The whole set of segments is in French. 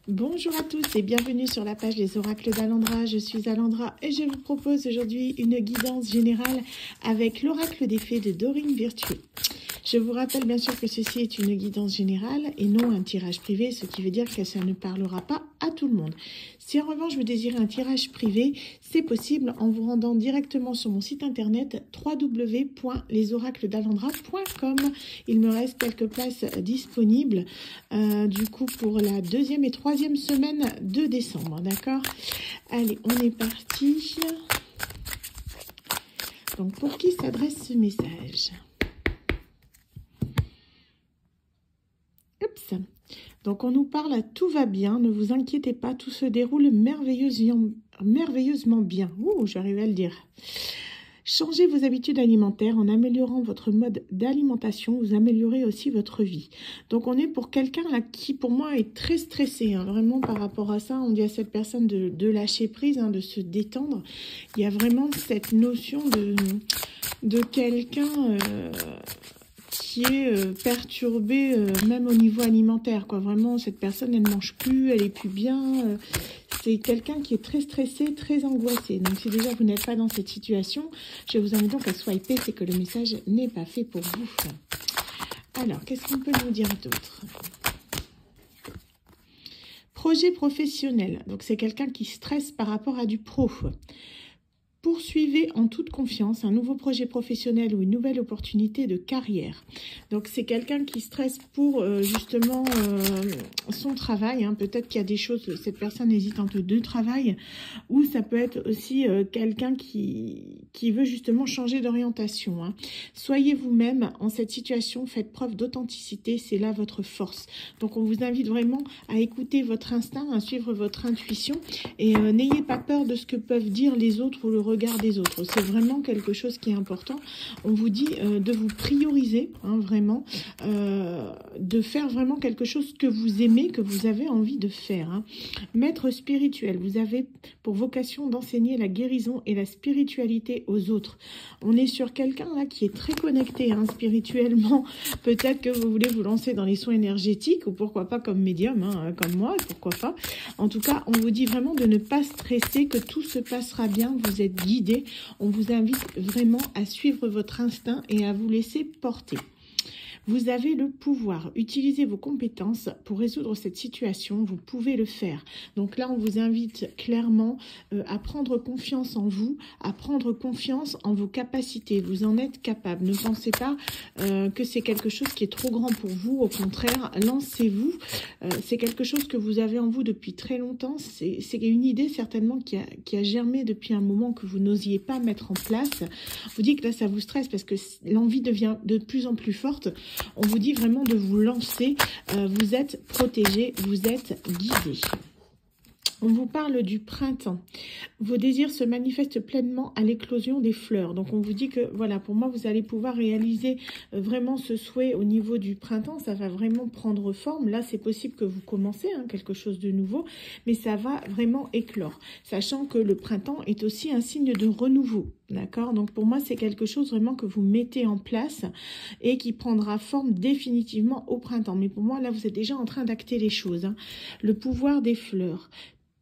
Bonjour à tous et bienvenue sur la page des oracles d'Alandra. Je suis Alandra et je vous propose aujourd'hui une guidance générale avec l'oracle des fées de Dorine Virtue. Je vous rappelle bien sûr que ceci est une guidance générale et non un tirage privé, ce qui veut dire que ça ne parlera pas à tout le monde. Si en revanche vous désirez un tirage privé, c'est possible en vous rendant directement sur mon site internet www.lesoracledsalandra.com. Il me reste quelques places disponibles du coup pour la deuxième et troisième semaine de décembre, d'accord? Allez, on est parti. Donc pour qui s'adresse ce message? Oups. Donc on nous parle à tout va bien, ne vous inquiétez pas, tout se déroule merveilleusement bien. Ouh, j'arrive à le dire. Changez vos habitudes alimentaires en améliorant votre mode d'alimentation, vous améliorez aussi votre vie. Donc on est pour quelqu'un là qui pour moi est très stressé, hein, vraiment par rapport à ça. On dit à cette personne de lâcher prise, hein, de se détendre. Il y a vraiment cette notion de quelqu'un qui est perturbé même au niveau alimentaire, quoi. Vraiment, cette personne, elle ne mange plus, elle est plus bien. C'est quelqu'un qui est très stressé, très angoissé. Donc, si déjà vous n'êtes pas dans cette situation, je vous invite donc à swiper, c'est que le message n'est pas fait pour vous. Alors, qu'est-ce qu'on peut nous dire d'autre? Projet professionnel. Donc, c'est quelqu'un qui stresse par rapport à du pro. Poursuivez en toute confiance un nouveau projet professionnel ou une nouvelle opportunité de carrière. Donc, c'est quelqu'un qui stresse pour justement son travail. Hein. Peut-être qu'il y a des choses, cette personne hésite entre deux travails. Ou ça peut être aussi quelqu'un qui veut justement changer d'orientation. Hein. Soyez vous-même en cette situation. Faites preuve d'authenticité. C'est là votre force. Donc, on vous invite vraiment à écouter votre instinct, à suivre votre intuition. Et n'ayez pas peur de ce que peuvent dire les autres ou le regard des autres. C'est vraiment quelque chose qui est important. On vous dit de vous prioriser, hein, vraiment, de faire vraiment quelque chose que vous aimez, que vous avez envie de faire. Hein. Maître spirituel, vous avez pour vocation d'enseigner la guérison et la spiritualité aux autres. On est sur quelqu'un là qui est très connecté, hein, spirituellement. Peut-être que vous voulez vous lancer dans les soins énergétiques ou pourquoi pas comme médium, hein, comme moi, pourquoi pas. En tout cas, on vous dit vraiment de ne pas stresser, que tout se passera bien. Vous êtes guidé. On vous invite vraiment à suivre votre instinct et à vous laisser porter. Vous avez le pouvoir. Utilisez vos compétences pour résoudre cette situation. Vous pouvez le faire. Donc là, on vous invite clairement à prendre confiance en vous, à prendre confiance en vos capacités. Vous en êtes capable. Ne pensez pas que c'est quelque chose qui est trop grand pour vous. Au contraire, lancez-vous. C'est quelque chose que vous avez en vous depuis très longtemps. C'est une idée certainement qui a germé depuis un moment que vous n'osiez pas mettre en place. Vous dites que là, ça vous stresse parce que l'envie devient de plus en plus forte. On vous dit vraiment de vous lancer, vous êtes protégé, vous êtes guidé. On vous parle du printemps. Vos désirs se manifestent pleinement à l'éclosion des fleurs. Donc, on vous dit que, voilà, pour moi, vous allez pouvoir réaliser vraiment ce souhait au niveau du printemps. Ça va vraiment prendre forme. Là, c'est possible que vous commencez quelque chose de nouveau, mais ça va vraiment éclore. Sachant que le printemps est aussi un signe de renouveau. D'accord? Donc, pour moi, c'est quelque chose vraiment que vous mettez en place et qui prendra forme définitivement au printemps. Mais pour moi, là, vous êtes déjà en train d'acter les choses. Hein. Le pouvoir des fleurs.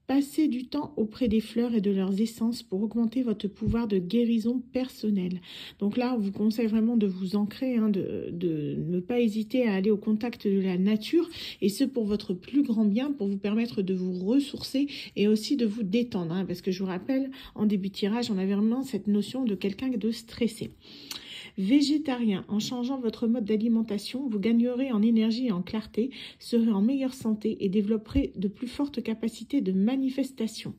Passez du temps auprès des fleurs et de leurs essences pour augmenter votre pouvoir de guérison personnelle. Donc là, on vous conseille vraiment de vous ancrer, hein, de ne pas hésiter à aller au contact de la nature, et ce pour votre plus grand bien, pour vous permettre de vous ressourcer et aussi de vous détendre. Hein, parce que je vous rappelle, en début de tirage, on avait vraiment cette notion de quelqu'un de stressé. Végétarien, en changeant votre mode d'alimentation, vous gagnerez en énergie et en clarté, serez en meilleure santé et développerez de plus fortes capacités de manifestation.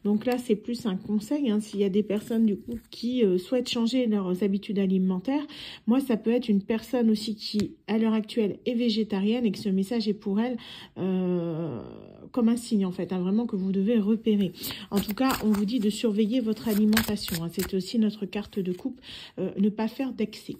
Donc là, c'est plus un conseil, hein, s'il y a des personnes du coup qui souhaitent changer leurs habitudes alimentaires. Moi, ça peut être une personne aussi qui, à l'heure actuelle, est végétarienne et que ce message est pour elle comme un signe en fait, hein, vraiment que vous devez repérer. En tout cas, on vous dit de surveiller votre alimentation. Hein, c'est aussi notre carte de coupe, ne pas faire d'excès.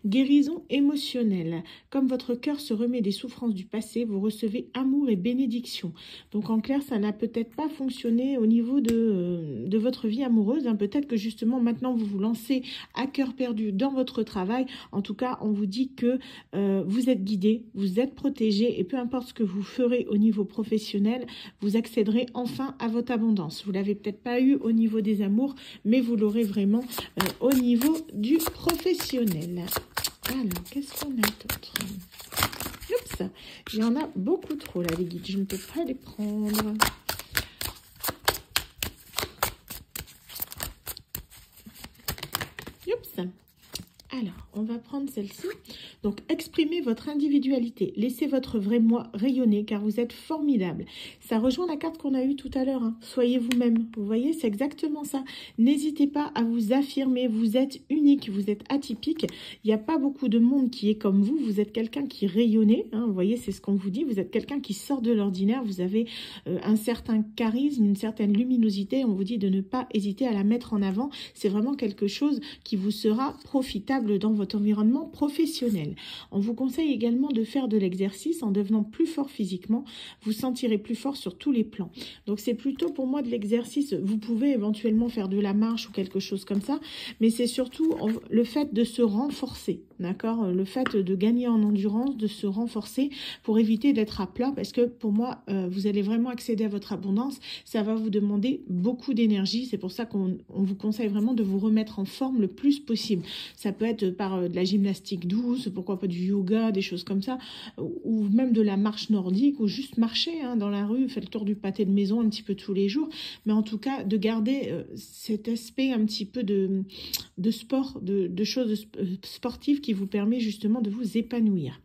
Guérison émotionnelle. Comme votre cœur se remet des souffrances du passé, vous recevez amour et bénédiction. Donc en clair, ça n'a peut-être pas fonctionné au niveau de votre vie amoureuse. Hein. Peut-être que justement maintenant vous vous lancez à cœur perdu dans votre travail. En tout cas, on vous dit que vous êtes guidé, vous êtes protégé et peu importe ce que vous ferez au niveau professionnel, vous accéderez enfin à votre abondance. Vous l'avez peut-être pas eu au niveau des amours, mais vous l'aurez vraiment au niveau du professionnel. Alors, qu'est-ce qu'on a d'autre? Oups, il y en a beaucoup trop là, les guides. Je ne peux pas les prendre. Oups. Alors, on va prendre celle-ci. Donc, exprimez votre individualité. Laissez votre vrai moi rayonner car vous êtes formidable. Ça rejoint la carte qu'on a eue tout à l'heure. Hein. Soyez vous-même. Vous voyez, c'est exactement ça. N'hésitez pas à vous affirmer. Vous êtes unique, vous êtes atypique. Il n'y a pas beaucoup de monde qui est comme vous. Vous êtes quelqu'un qui rayonnait. Hein. Vous voyez, c'est ce qu'on vous dit. Vous êtes quelqu'un qui sort de l'ordinaire. Vous avez un certain charisme, une certaine luminosité. On vous dit de ne pas hésiter à la mettre en avant. C'est vraiment quelque chose qui vous sera profitable dans votre environnement professionnel. On vous conseille également de faire de l'exercice en devenant plus fort physiquement. Vous sentirez plus fort sur tous les plans. Donc c'est plutôt pour moi de l'exercice. Vous pouvez éventuellement faire de la marche ou quelque chose comme ça, mais c'est surtout le fait de se renforcer. D'accord, le fait de gagner en endurance, de se renforcer pour éviter d'être à plat parce que pour moi, vous allez vraiment accéder à votre abondance. Ça va vous demander beaucoup d'énergie. C'est pour ça qu'on vous conseille vraiment de vous remettre en forme le plus possible. Ça peut être par de la gymnastique douce, pourquoi pas du yoga, des choses comme ça, ou même de la marche nordique ou juste marcher hein, dans la rue, faire le tour du pâté de maison un petit peu tous les jours. Mais en tout cas, de garder cet aspect un petit peu de sport, de choses sportives qui vous permet justement de vous épanouir.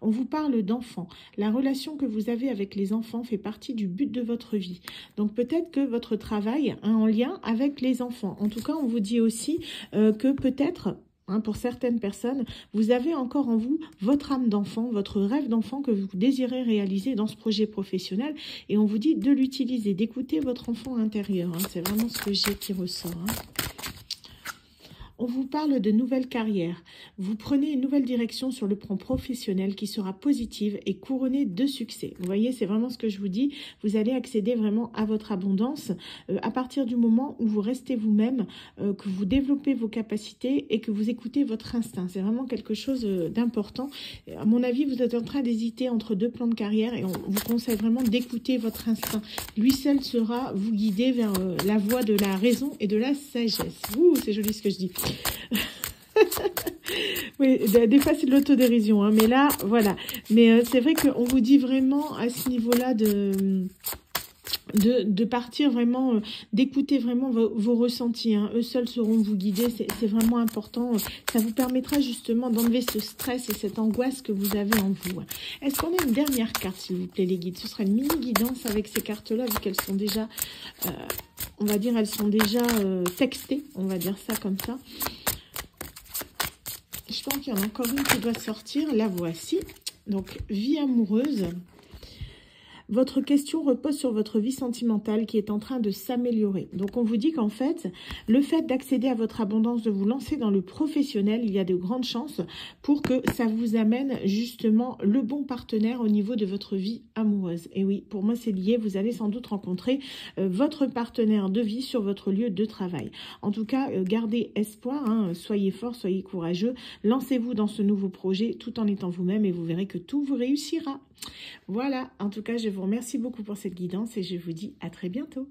On vous parle d'enfants. La relation que vous avez avec les enfants fait partie du but de votre vie. Donc peut-être que votre travail est en lien avec les enfants. En tout cas, on vous dit aussi que peut-être pour certaines personnes, vous avez encore en vous votre âme d'enfant, votre rêve d'enfant que vous désirez réaliser dans ce projet professionnel et on vous dit de l'utiliser, d'écouter votre enfant intérieur. C'est vraiment ce que j'ai qui ressort. On vous parle de nouvelles carrières. Vous prenez une nouvelle direction sur le plan professionnel qui sera positive et couronnée de succès. Vous voyez, c'est vraiment ce que je vous dis. Vous allez accéder vraiment à votre abondance à partir du moment où vous restez vous-même, que vous développez vos capacités et que vous écoutez votre instinct. C'est vraiment quelque chose d'important. À mon avis, vous êtes en train d'hésiter entre deux plans de carrière et on vous conseille vraiment d'écouter votre instinct. Lui seul sera vous guider vers la voie de la raison et de la sagesse. Ouh, c'est joli ce que je dis. Oui, des fois c'est de l'autodérision, hein, mais là, voilà. Mais c'est vrai qu'on vous dit vraiment à ce niveau-là de partir vraiment, d'écouter vraiment vos ressentis. Hein. Eux seuls sauront vous guider, c'est vraiment important. Ça vous permettra justement d'enlever ce stress et cette angoisse que vous avez en vous. Est-ce qu'on a une dernière carte, s'il vous plaît, les guides? Ce sera une mini-guidance avec ces cartes-là, vu qu'elles sont déjà, on va dire, elles sont déjà textées, on va dire ça comme ça. Je pense qu'il y en a encore une qui doit sortir. La voici. Donc, vie amoureuse. Votre question repose sur votre vie sentimentale qui est en train de s'améliorer. Donc, on vous dit qu'en fait, le fait d'accéder à votre abondance, de vous lancer dans le professionnel, il y a de grandes chances pour que ça vous amène justement le bon partenaire au niveau de votre vie amoureuse. Et oui, pour moi, c'est lié. Vous allez sans doute rencontrer votre partenaire de vie sur votre lieu de travail. En tout cas, gardez espoir, hein, soyez fort, soyez courageux. Lancez-vous dans ce nouveau projet tout en étant vous-même et vous verrez que tout vous réussira. Voilà, en tout cas, je vous remercie beaucoup pour cette guidance et je vous dis à très bientôt.